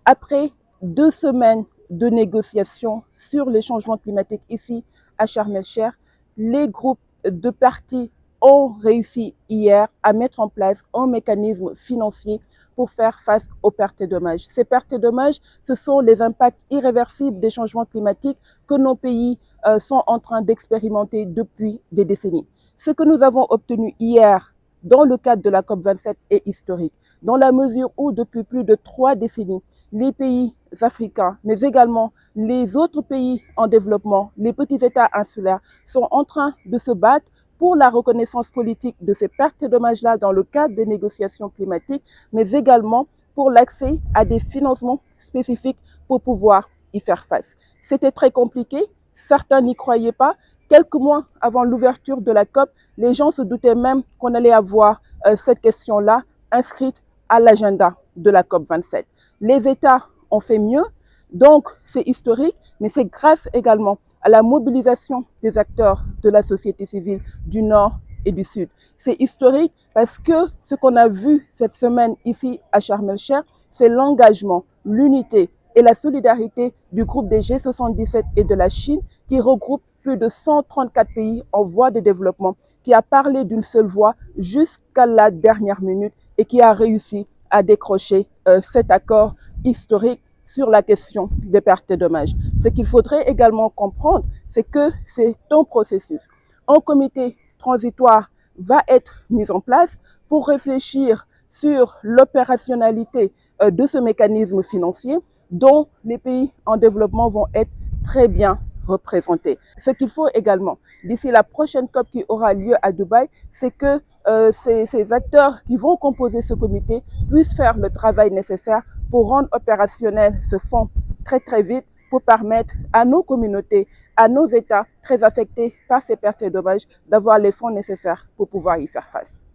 Après 2 semaines de négociations sur les changements climatiques ici à Sharm el-Sheikh, les groupes de partis ont réussi hier à mettre en place un mécanisme financier pour faire face aux pertes et dommages. Ces pertes et dommages, ce sont les impacts irréversibles des changements climatiques que nos pays sont en train d'expérimenter depuis des décennies. Ce que nous avons obtenu hier dans le cadre de la COP27 est historique, dans la mesure où depuis plus de 3 décennies, les pays africains, mais également les autres pays en développement, les petits États insulaires, sont en train de se battre pour la reconnaissance politique de ces pertes et dommages-là dans le cadre des négociations climatiques, mais également pour l'accès à des financements spécifiques pour pouvoir y faire face. C'était très compliqué, certains n'y croyaient pas. Quelques mois avant l'ouverture de la COP, les gens se doutaient même qu'on allait avoir cette question-là inscrite à l'agenda de la COP27. Les États ont fait mieux, donc c'est historique, mais c'est grâce également à la mobilisation des acteurs de la société civile du Nord et du Sud. C'est historique parce que ce qu'on a vu cette semaine ici à Sharm el-Sheikh, c'est l'engagement, l'unité et la solidarité du groupe des G77 et de la Chine qui regroupe plus de 134 pays en voie de développement, qui a parlé d'une seule voix jusqu'à la dernière minute et qui a réussi à décrocher cet accord historique sur la question des pertes et dommages. Ce qu'il faudrait également comprendre, c'est que c'est un processus. Un comité transitoire va être mis en place pour réfléchir sur l'opérationnalité de ce mécanisme financier dont les pays en développement vont être très bien représentés. Ce qu'il faut également, d'ici la prochaine COP qui aura lieu à Dubaï, c'est que ces acteurs qui vont composer ce comité puissent faire le travail nécessaire pour rendre opérationnel ce fonds très vite pour permettre à nos communautés, à nos États très affectés par ces pertes et dommages d'avoir les fonds nécessaires pour pouvoir y faire face.